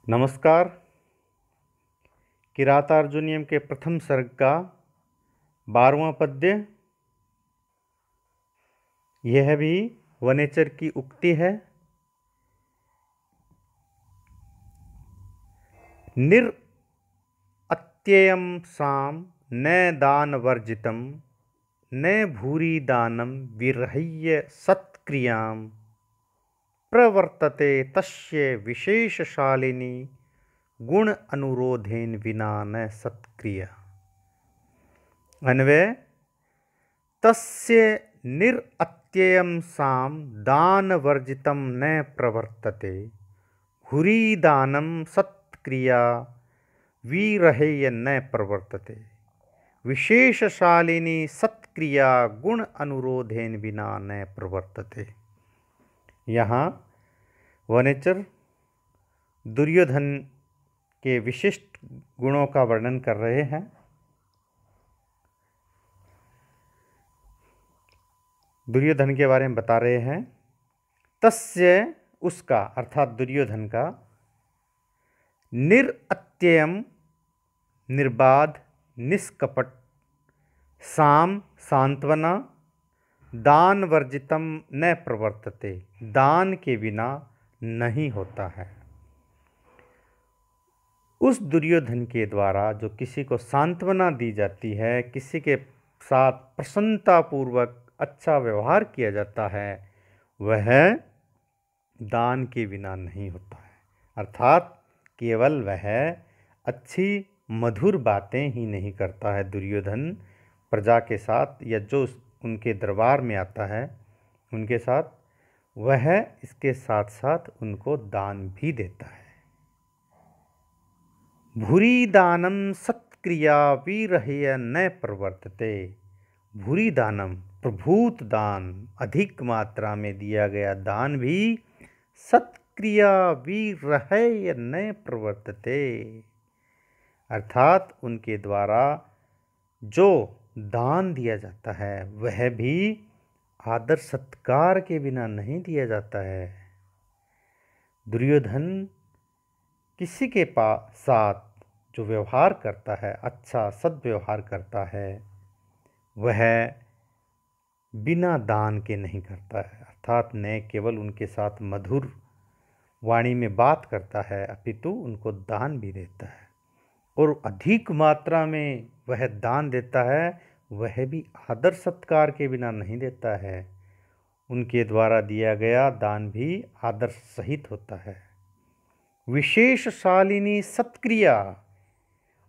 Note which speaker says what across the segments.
Speaker 1: नमस्कार। किरातार्जुनीयम के प्रथम सर्ग का 12वां पद्य। यह भी वनेचर की उक्ति है। निर अत्ययम साम न दान वर्जितम न भूरि दानम विरह्य सत्क्रियाम प्रवर्तते तस्य विशेषशालिनी गुण अनुरोधेन विना न सत्क्रिया। अन्वय। तस्य निरत्ययम साम दान वर्जितम न प्रवर्तते भूरि दानम सत्क्रिया विरहेय न प्रवर्तते विशेषशालिनी सत्क्रिया गुण अनुरोधेन विना न प्रवर्तते। यहाँ वनेचर दुर्योधन के विशिष्ट गुणों का वर्णन कर रहे हैं। दुर्योधन के बारे में बता रहे हैं। तस्य उसका अर्थात दुर्योधन का, निरत्ययम निर्बाध निष्कपट, साम सांत्वना, दान वर्जितम न प्रवर्तते दान के बिना नहीं होता है। उस दुर्योधन के द्वारा जो किसी को सांत्वना दी जाती है, किसी के साथ प्रसन्नतापूर्वक अच्छा व्यवहार किया जाता है, वह दान के बिना नहीं होता है। अर्थात केवल वह अच्छी मधुर बातें ही नहीं करता है दुर्योधन प्रजा के साथ, या जो उनके दरबार में आता है उनके साथ, वह इसके साथ साथ उनको दान भी देता है। भूरि दानम सत्क्रिया विरहेय न प्रवर्तते। भूरि दानम प्रभूत दान, अधिक मात्रा में दिया गया दान भी सत्क्रिया विरहेय न प्रवर्तते, अर्थात उनके द्वारा जो दान दिया जाता है वह भी आदर सत्कार के बिना नहीं दिया जाता है। दुर्योधन किसी के साथ जो व्यवहार करता है, अच्छा सद्व्यवहार करता है, वह बिना दान के नहीं करता है। अर्थात न केवल उनके साथ मधुर वाणी में बात करता है, अपितु उनको दान भी देता है। और अधिक मात्रा में वह दान देता है, वह भी आदर सत्कार के बिना नहीं देता है। उनके द्वारा दिया गया दान भी आदर सहित होता है। विशेषशालिनी सत्क्रिया,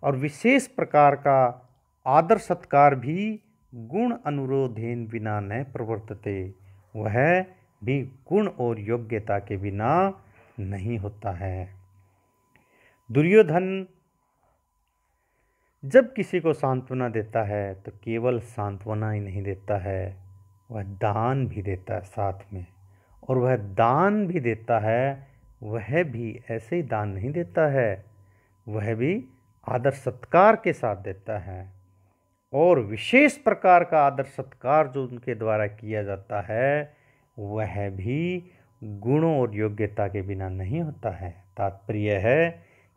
Speaker 1: और विशेष प्रकार का आदर सत्कार भी गुण अनुरोधेन बिना न प्रवर्तते, वह भी गुण और योग्यता के बिना नहीं होता है। दुर्योधन जब किसी को सांत्वना देता है तो केवल सांत्वना ही नहीं देता है, वह दान भी देता है साथ में। और वह दान भी देता है, वह भी ऐसे ही दान नहीं देता है, वह भी आदर सत्कार के साथ देता है। और विशेष प्रकार का आदर सत्कार जो उनके द्वारा किया जाता है, वह भी गुणों और योग्यता के बिना नहीं होता है। तात्पर्य है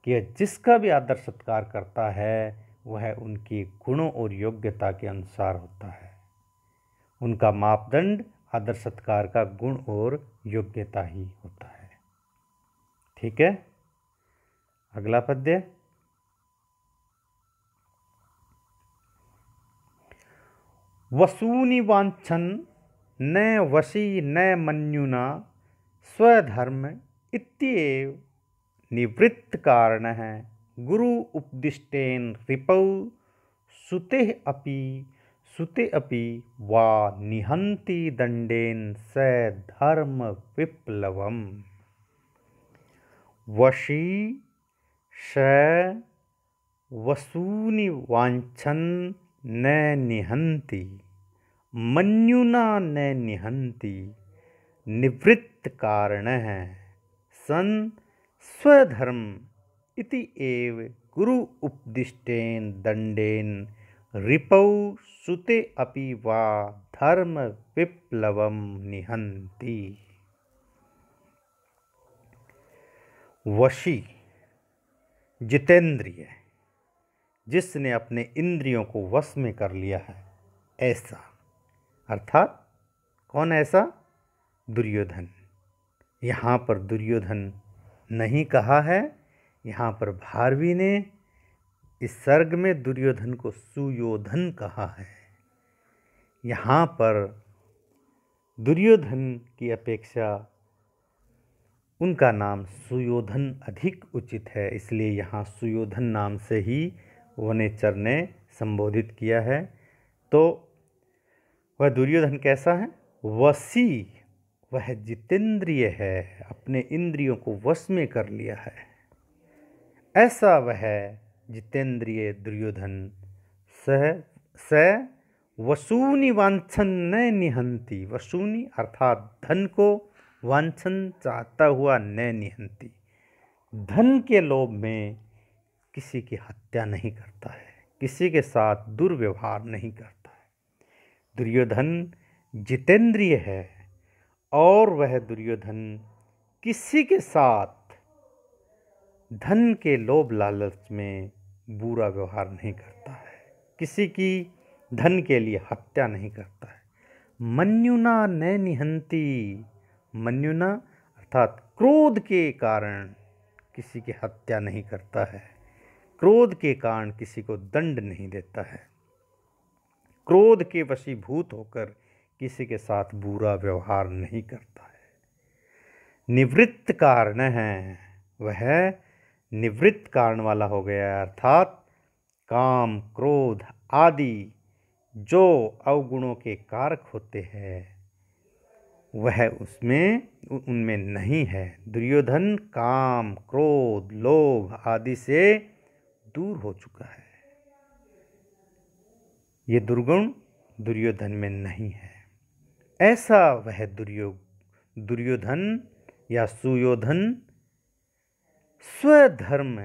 Speaker 1: कि जिसका भी आदर सत्कार करता है वह उनके गुणों और योग्यता के अनुसार होता है। उनका मापदंड आदर सत्कार का गुण और योग्यता ही होता है। ठीक है, अगला पद्य। वसूनि वांछन न वशी न मन्युना स्वधर्म इत्येव निवृत्त कारण है। गुरु उपदिष्टेन रिपौ सुते अपि वा निहन्ति दंडेन स धर्म विप्लवम। वशी स वसूनि वांछन न निहन्ति मन्युना न निहन्ति निवृत्त कारण है सन स्वधर्म इति एव गुरु उपदिष्टेन दंडेन रिपौ सुते अपि वा धर्म विप्लवम निहन्ति। वशी जितेंद्रिय, जिसने अपने इंद्रियों को वश में कर लिया है, ऐसा। अर्थात कौन ऐसा? दुर्योधन। यहाँ पर दुर्योधन नहीं कहा है, यहाँ पर भारवी ने इस सर्ग में दुर्योधन को सुयोधन कहा है। यहाँ पर दुर्योधन की अपेक्षा उनका नाम सुयोधन अधिक उचित है, इसलिए यहाँ सुयोधन नाम से ही वनेचर ने संबोधित किया है। तो वह दुर्योधन कैसा है? वशी, वह जितेंद्रिय है, अपने इंद्रियों को वश में कर लिया है, ऐसा वह जितेंद्रिय दुर्योधन स वसूनि वांछन न निहंति। वसूनि अर्थात धन को, वांछन चाहता हुआ न निहंति, धन के लोभ में किसी की हत्या नहीं करता है, किसी के साथ दुर्व्यवहार नहीं करता है। दुर्योधन जितेंद्रिय है और वह दुर्योधन किसी के साथ धन के लोभ लालच में बुरा व्यवहार नहीं करता है, किसी की धन के लिए हत्या नहीं करता है। मन्युना न निहंति, मन्युना अर्थात क्रोध के कारण किसी की हत्या नहीं करता है, क्रोध के कारण किसी को दंड नहीं देता है, क्रोध के वशीभूत होकर किसी के साथ बुरा व्यवहार नहीं करता है। निवृत्त कारण है, वह निवृत्त कारण वाला हो गया, अर्थात काम क्रोध आदि जो अवगुणों के कारक होते हैं वह उनमें नहीं है। दुर्योधन काम क्रोध लोभ आदि से दूर हो चुका है, ये दुर्गुण दुर्योधन में नहीं है। ऐसा वह दुर्योधन या सुयोधन स्वधर्म,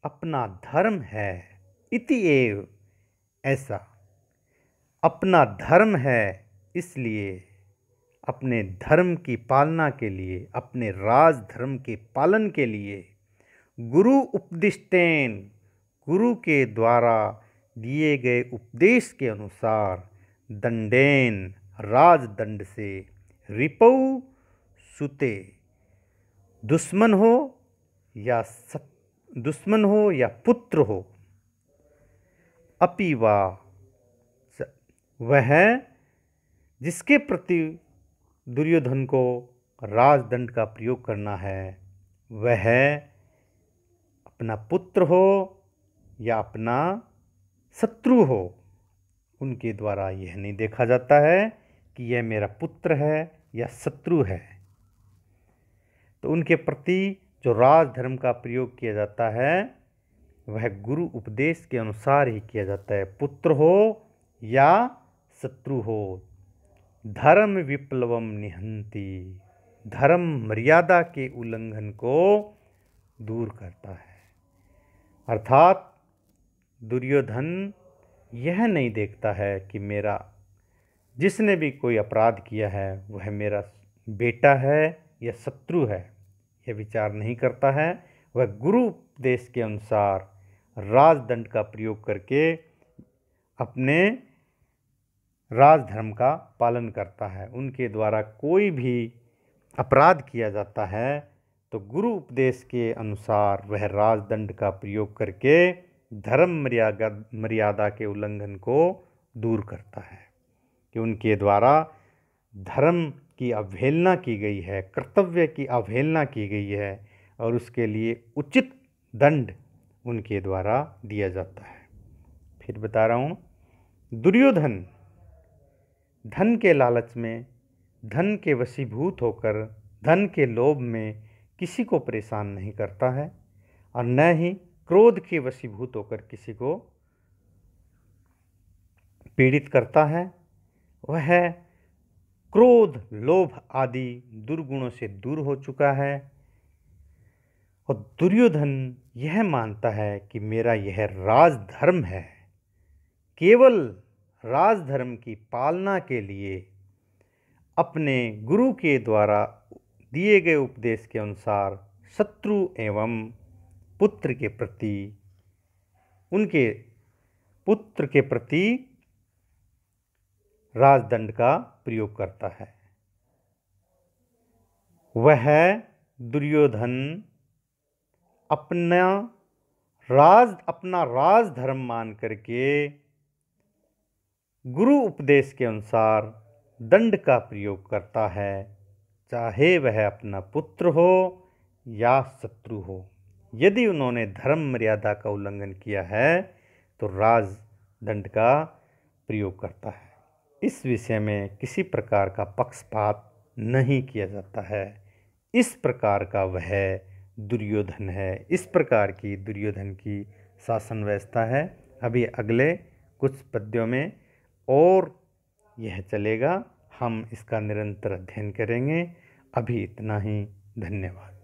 Speaker 1: अपना धर्म है, इति एव, ऐसा अपना धर्म है, इसलिए अपने धर्म की पालना के लिए, अपने राजधर्म के पालन के लिए गुरु उपदिष्टेन, गुरु के द्वारा दिए गए उपदेश के अनुसार दंडेन, राजदंड से, रिपौ सुते, दुश्मन हो या पुत्र हो, अपीवा, वह जिसके प्रति दुर्योधन को राजदंड का प्रयोग करना है वह अपना पुत्र हो या अपना शत्रु हो, उनके द्वारा यह नहीं देखा जाता है कि यह मेरा पुत्र है या शत्रु है। तो उनके प्रति जो राजधर्म का प्रयोग किया जाता है वह गुरु उपदेश के अनुसार ही किया जाता है, पुत्र हो या शत्रु हो। धर्म विप्लवम निहंति, धर्म मर्यादा के उल्लंघन को दूर करता है। अर्थात दुर्योधन यह नहीं देखता है कि मेरा जिसने भी कोई अपराध किया है वह मेरा बेटा है या शत्रु है, यह विचार नहीं करता है। वह गुरु उपदेश के अनुसार राजदंड का प्रयोग करके अपने राजधर्म का पालन करता है। उनके द्वारा कोई भी अपराध किया जाता है तो गुरु उपदेश के अनुसार वह राजदंड का प्रयोग करके धर्म मर्यादा के उल्लंघन को दूर करता है कि उनके द्वारा धर्म की अवहेलना की गई है, कर्तव्य की अवहेलना की गई है और उसके लिए उचित दंड उनके द्वारा दिया जाता है। फिर बता रहा हूँ, दुर्योधन धन के लालच में, धन के वशीभूत होकर, धन के लोभ में किसी को परेशान नहीं करता है और न ही क्रोध के वशीभूत होकर किसी को पीड़ित करता है। वह क्रोध लोभ आदि दुर्गुणों से दूर हो चुका है और दुर्योधन यह मानता है कि मेरा यह राजधर्म है, केवल राजधर्म की पालना के लिए अपने गुरु के द्वारा दिए गए उपदेश के अनुसार शत्रु एवं पुत्र के प्रति, उनके पुत्र के प्रति राजदंड का प्रयोग करता है। वह दुर्योधन अपना राज धर्म मान करके गुरु उपदेश के अनुसार दंड का प्रयोग करता है, चाहे वह अपना पुत्र हो या शत्रु हो। यदि उन्होंने धर्म मर्यादा का उल्लंघन किया है तो राज दंड का प्रयोग करता है। इस विषय में किसी प्रकार का पक्षपात नहीं किया जाता है। इस प्रकार का वह दुर्योधन है। इस प्रकार की दुर्योधन की शासन व्यवस्था है। अभी अगले कुछ पद्यों में और यह चलेगा, हम इसका निरंतर अध्ययन करेंगे। अभी इतना ही, धन्यवाद।